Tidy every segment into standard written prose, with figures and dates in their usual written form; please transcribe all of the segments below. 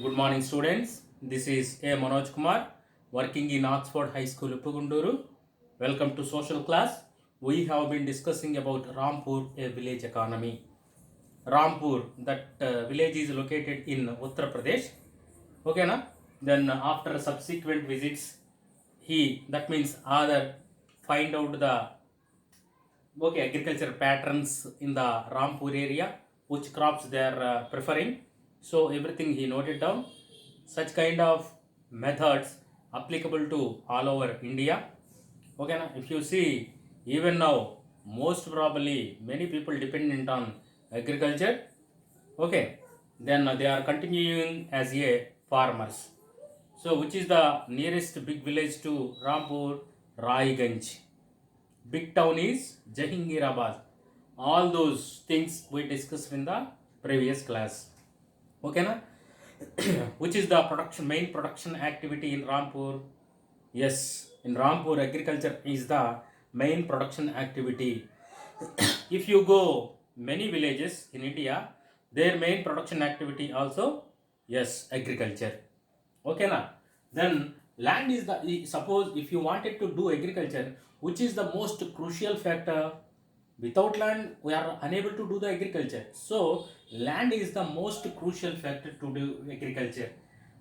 Good morning, students. This is A. Manoj Kumar, working in Oxford High School, Uppugunduru. Welcome to social class. We have been discussing about Rampur, a village economy. Rampur, that village is located in Uttar Pradesh. Okay, na? Then after subsequent visits, that means other find out the agriculture patterns in the Rampur area, which crops they are preferring. So everything he noted down. Such kind of methods applicable to all over India. Okay, now if you see, even now, most probably many people dependent on agriculture. Okay, then they are continuing as a farmers. So which is the nearest big village to Rampur? Raiganj. Big town is Jahangirabad. All those things we discussed in the previous class. Okay, na? Which is the main production activity in Rampur? Yes, in Rampur, agriculture is the main production activity. If you go many villages in India, their main production activity also, yes, agriculture. Okay, na? Then land is suppose if you wanted to do agriculture, which is the most crucial factor. Without land, we are unable to do the agriculture. So land is the most crucial factor to do agriculture.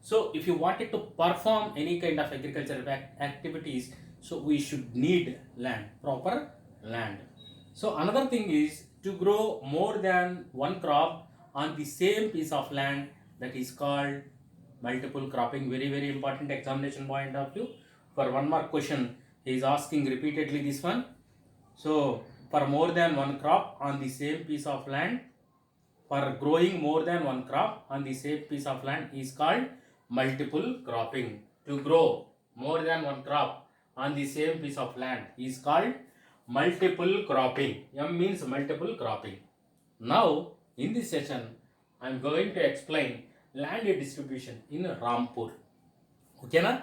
So if you wanted to perform any kind of agricultural activities, so we should need land, proper land. So another thing is to grow more than one crop on the same piece of land, that is called multiple cropping. Very important examination point of view. For one mark question, he is asking repeatedly this one. So for more than one crop on the same piece of land, for growing more than one crop on the same piece of land is called multiple cropping. To grow more than one crop on the same piece of land is called multiple cropping. M means multiple cropping. Now in this session I am going to explain land distribution in Rampur. Okay na?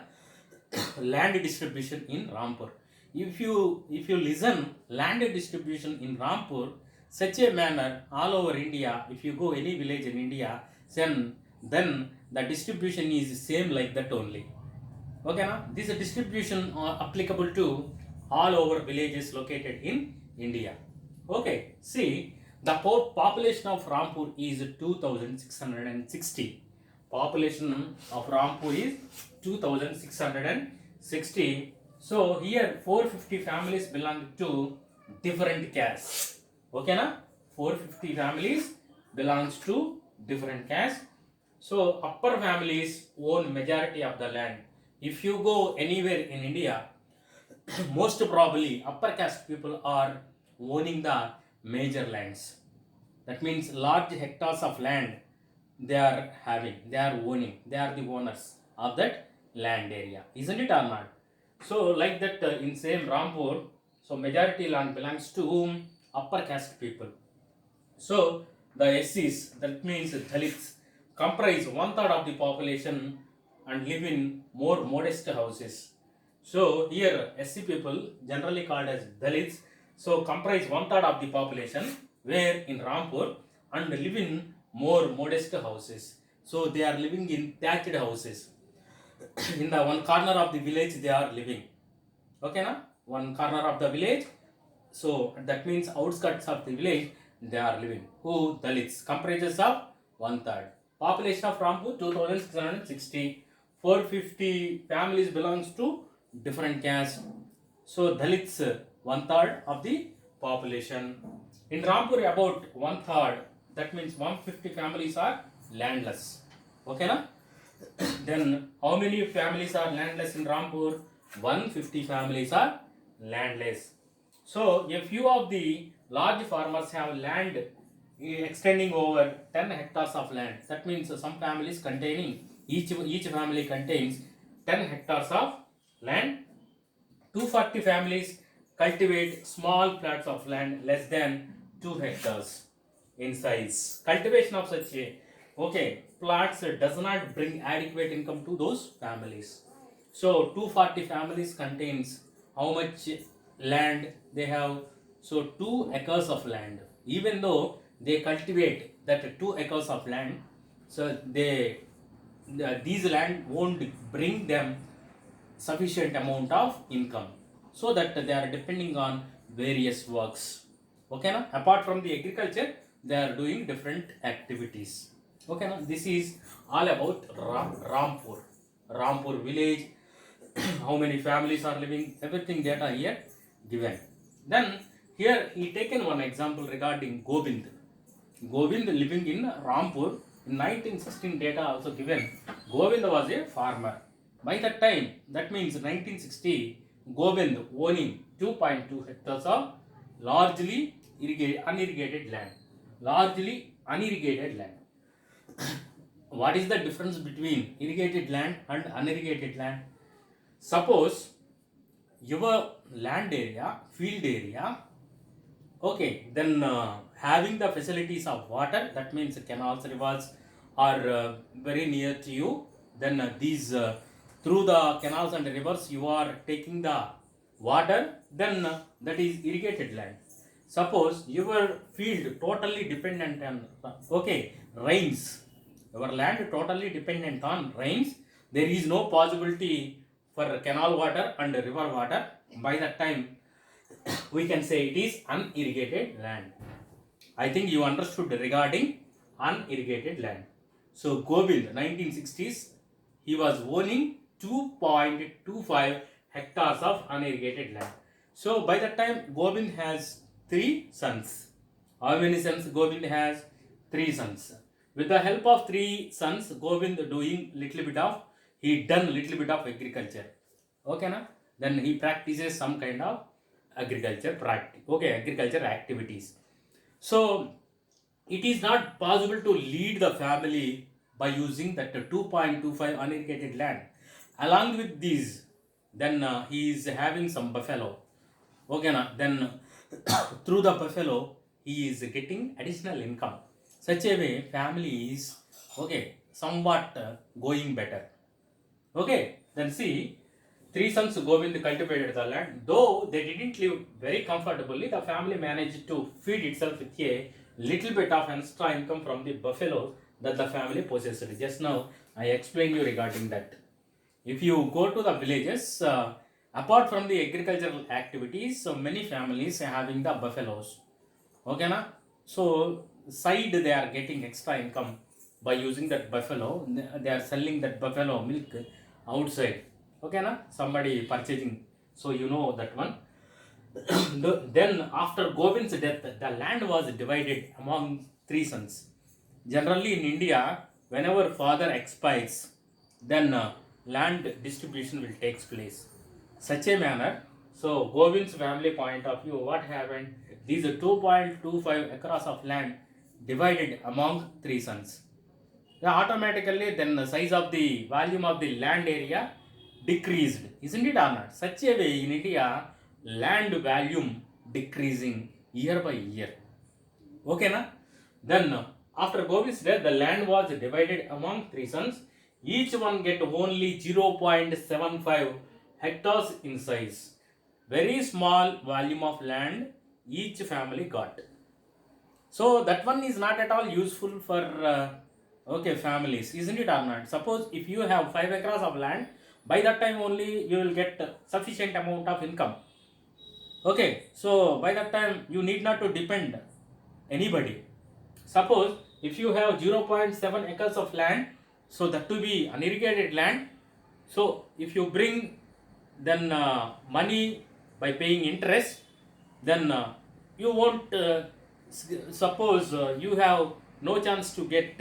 Land distribution in Rampur. If you listen land distribution in Rampur, such a manner all over India, if you go any village in India, then the distribution is same like that only. Okay, na? This distribution applicable to all over villages located in India. Okay, see, the population of Rampur is 2660. Population of Rampur is 2660. So here 450 families belong to different castes. Okay, na? 450 families belongs to different castes. So upper families own majority of the land. If you go anywhere in India, most probably upper caste people are owning the major lands. That means large hectares of land they are having, they are owning, they are the owners of that land area, isn't it or not? So like that in same Rampur, so majority land belongs to whom? Upper caste people. So the SCs, that means Dalits, comprise one third of the population and live in more modest houses. So here SC people, generally called as Dalits, so comprise one third of the population, where in Rampur, and live in more modest houses. So they are living in thatched houses. In the one corner of the village they are living. Okay, na? One corner of the village. So that means outskirts of the village they are living. Who? Dalits. Comprises of one third. Population of Rampur 2660. 450 families belongs to different castes. So Dalits one third of the population. In Rampur about one third. That means 150 families are landless. Okay, na? Then how many families are landless in Rampur? 150 families are landless. So a few of the large farmers have land extending over 10 hectares of land. That means some families containing, each family contains 10 hectares of land. 240 families cultivate small plots of land less than 2 hectares in size. Cultivation of such plots does not bring adequate income to those families. So 240 families contains how much land they have? So 2 acres of land. Even though they cultivate that 2 acres of land, so they these land won't bring them sufficient amount of income, so that they are depending on various works. Okay, now apart from the agriculture, they are doing different activities. Okay, now this is all about Rampur village. How many families are living, everything data here given. Then here he taken one example regarding Govind living in Rampur. In 1916 data also given. Govind was a farmer. By that time, that means 1960, Govind owning 2.2 hectares of largely unirrigated land. Largely unirrigated land. What is the difference between irrigated land and unirrigated land? Suppose your land area, field area, okay, then having the facilities of water, that means canals, rivers are very near to you. Then these through the canals and rivers you are taking the water, then that is irrigated land. Suppose your field totally dependent on rains, your land totally dependent on rains, there is no possibility for canal water and river water. By that time we can say it is unirrigated land. I think you understood regarding unirrigated land. So Govind 1960s, he was owning 2.25 hectares of unirrigated land. So by that time Govind has 3 sons. How many sons Govind has? 3 sons. With the help of 3 sons, Govind doing he done little bit of agriculture. Okay, na? Then he practices some kind of agriculture activities. So it is not possible to lead the family by using that 2.25 unirrigated land. Along with these, then he is having some buffalo. Okay, na? Then through the buffalo, he is getting additional income. Such a way, family is somewhat going better. Okay, then see, 3 sons Govind cultivated the land. Though they didn't live very comfortably, the family managed to feed itself with a little bit of extra income from the buffalo that the family possessed. Just now I explained you regarding that. If you go to the villages, apart from the agricultural activities, so many families are having the buffaloes. Okay, na? So side they are getting extra income by using that buffalo. They are selling that buffalo milk outside. Okay, na? Somebody purchasing. So you know that one. Then after Govind's death, the land was divided among 3 sons. Generally in India, whenever father expires, then land distribution will take place. Such a manner, so Govind's family point of view, what happened? These 2.25 acres of land divided among 3 sons. Automatically, then the size of the volume of the land area decreased, isn't it or not? Such a way in India, land volume decreasing year by year. Okay, na? Then after Govind's death, the land was divided among 3 sons. Each one get only 0.75 hectares in size. Very small volume of land each family got. So that one is not at all useful for families, isn't it or not? Suppose if you have 5 acres of land, by that time only you will get sufficient amount of income. Okay, so by that time you need not to depend anybody. Suppose if you have 0.7 acres of land, so that to be unirrigated land, so if you bring then money by paying interest, then you won't suppose you have no chance to get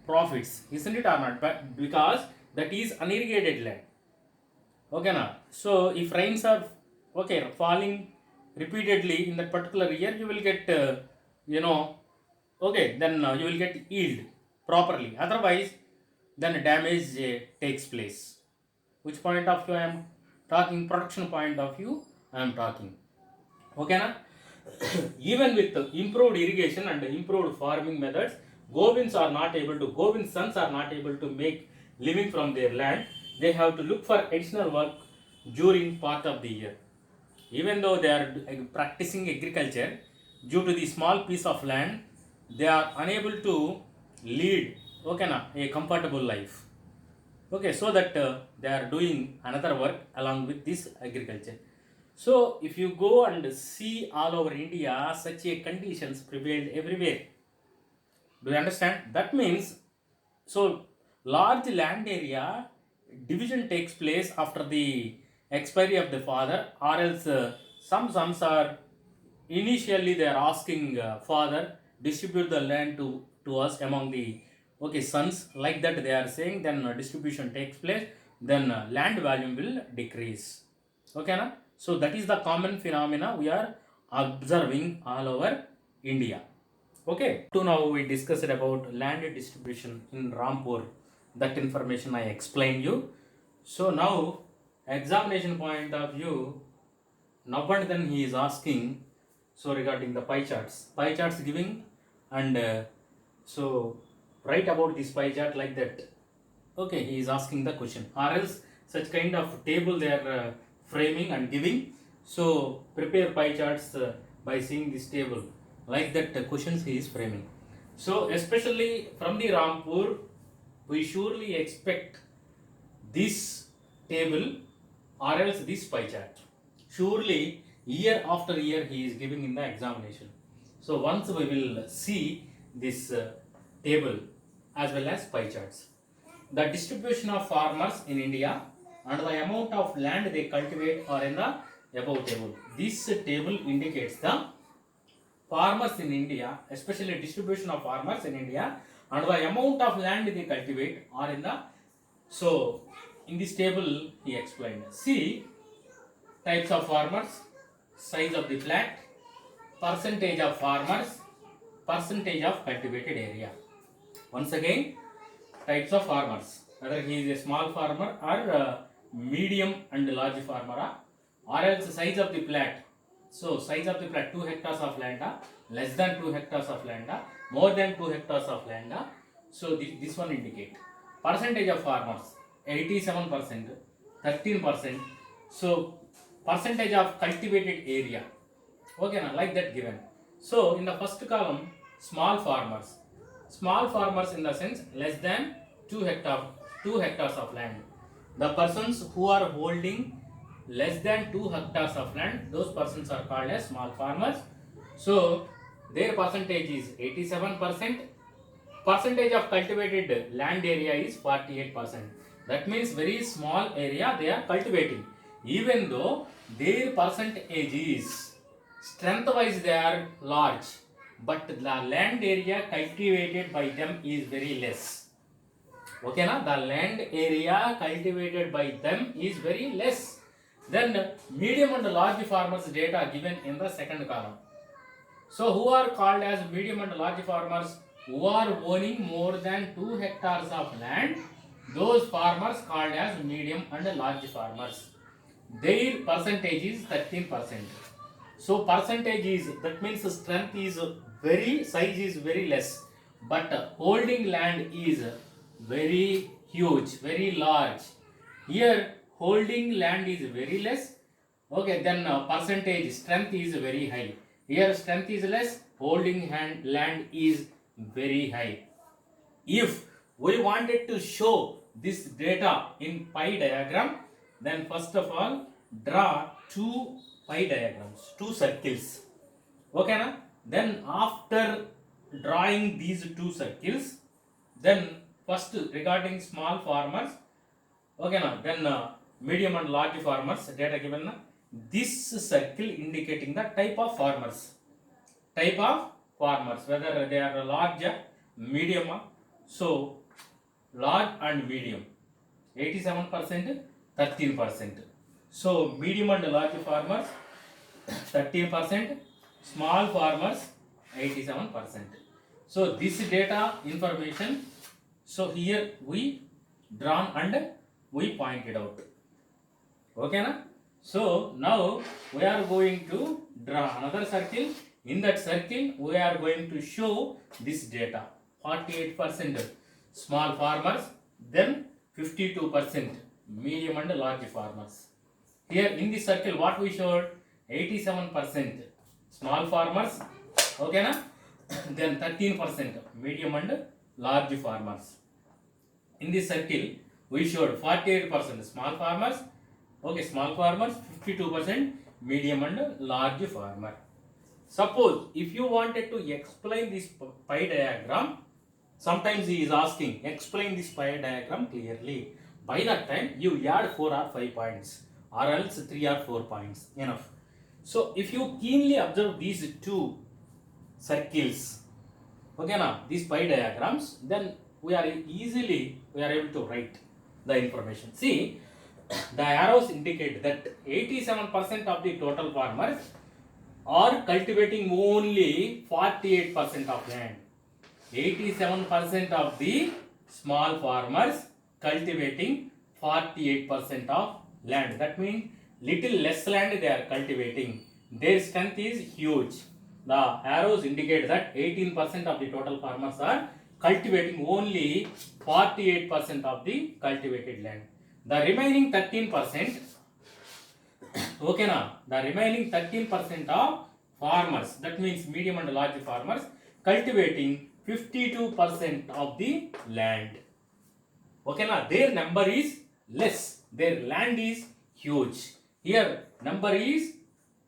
profits, isn't it or not? But because that is unirrigated land. Okay, na? So if rains are falling repeatedly in that particular year, you will get then you will get yield properly. Otherwise, then damage takes place. Which point of view I am talking? Production point of view I am talking. Okay, na? Even with improved irrigation and improved farming methods, Govind's sons are not able to make living from their land. They have to look for additional work during part of the year. Even though they are practicing agriculture, due to the small piece of land, they are unable to lead a comfortable life. Okay, so that they are doing another work along with this agriculture. So if you go and see all over India, such a conditions prevailed everywhere. Do you understand? That means, so large land area division takes place after the expiry of the father, or else some sons are initially they are asking father distribute the land to us among the okay sons, like that they are saying, then distribution takes place, then land value will decrease. Okay na? So that is the common phenomena we are observing all over India. Okay, to now we discussed about land distribution in Rampur. That information I explained you. So now, examination point of view, now and then he is asking, so regarding the pie charts giving, and so write about this pie chart like that. Okay, he is asking the question, or else such kind of table they are framing and giving. So prepare pie charts by seeing this table, like that questions he is framing. So especially from the Rampur, we surely expect this table or else this pie chart. Surely year after year he is giving in the examination. So once we will see this table as well as pie charts. The distribution of farmers in India and the amount of land they cultivate are in the above table. This table indicates the farmers in India, especially distribution of farmers in India, and the amount of land they cultivate are in the, so in this table he explained. See, types of farmers, size of the plat, percentage of farmers, percentage of cultivated area. Once again, types of farmers, whether he is a small farmer or medium and large farmer, or else size of the plat. So size of the plat, 2 hectares of land, less than 2 hectares of land, more than 2 hectares of land. So this one indicate percentage of farmers, 87%, 13%. So percentage of cultivated area, okay na, like that given. So in the first column, small farmers in the sense less than 2 hectares of land. The persons who are holding less than 2 hectares of land, those persons are called as small farmers. So their percentage is 87%. Percentage of cultivated land area is 48%. That means very small area they are cultivating, even though their percentage is strength wise they are large, but the land area cultivated by them is very less. Okay na, the land area cultivated by them is very less. Then medium and large farmers data given in the second column. So who are called as medium and large farmers? Who are owning more than 2 hectares of land, those farmers called as medium and large farmers. Their percentage is 13%. So percentage is, that means strength is very, size is very less, but holding land is very huge, very large. Here holding land is very less. Okay, then percentage strength is very high. Here strength is less, holding land is very high. If we wanted to show this data in pie diagram, then first of all draw two pie diagrams, two circles. Okay na? Then after drawing these two circles, then first regarding small farmers, okay na, then medium and large farmers data given na, this circle indicating the type of farmers, whether they are large, medium. So large and medium 87%, 13%. So medium and large farmers 13%, small farmers 87%. So this data information, so here we drawn and we pointed out. Okay na? So now we are going to draw another circle. In that circle we are going to show this data. 48% small farmers, then 52% medium and large farmers. Here in this circle what we showed, 87% small farmers, okay na? Then 13% medium and large farmers. In this circle we showed 48% small farmers, okay, small farmers, 52% medium and large farmer. Suppose if you wanted to explain this pie diagram, sometimes he is asking, explain this pie diagram clearly. By that time, you add 4 or 5 points, or else 3 or 4 points, enough. So, if you keenly observe these two circles, okay, now these pie diagrams, then we are able to write the information. See, the arrows indicate that 87% of the total farmers are cultivating only 48% of land. 87% of the small farmers cultivating 48% of land. That means little less land they are cultivating. Their strength is huge. The arrows indicate that 18% of the total farmers are cultivating only 48% of the cultivated land. The remaining 13%, okay now, the remaining 13% of farmers, that means medium and large farmers, cultivating 52% of the land. Okay now, their number is less, their land is huge. Here number is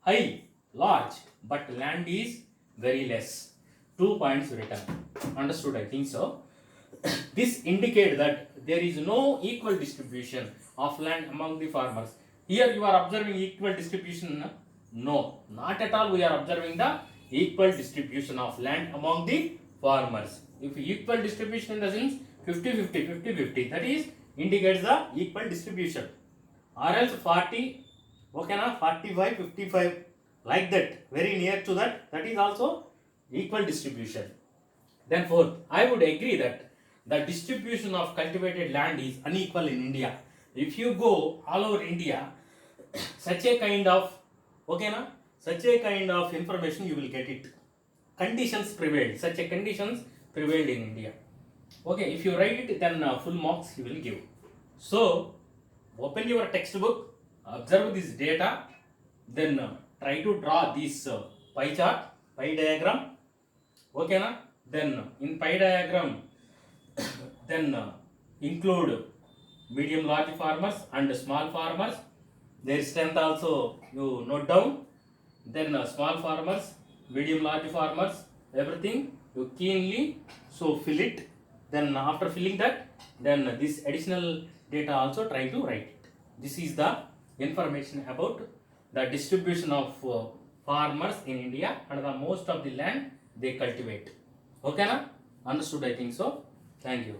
high, large, but land is very less. 2 points written. Understood, I think so. This indicates that there is no equal distribution of land among the farmers. Here you are observing equal distribution. No, not at all. We are observing the equal distribution of land among the farmers. If equal distribution in the sense 50-50, 50-50, that is indicates the equal distribution. Or else 40, okay na, 45-55, like that, very near to that, that is also equal distribution. Then fourth, I would agree that the distribution of cultivated land is unequal in India. If you go all over India, such a kind of, okay na, such a kind of information you will get it. Conditions prevailed, such a conditions prevailed in India. Okay, if you write it, then full marks you will give. So, open your textbook, observe this data, then try to draw this pie chart, pie diagram. Okay na? Then in pie diagram, then include medium large farmers and small farmers. Their strength also you note down. Then small farmers, medium large farmers, everything you keenly so fill it. Then after filling that, then this additional data also try to write it. This is the information about the distribution of farmers in India and the most of the land they cultivate. Okay na? Understood, I think so. Thank you.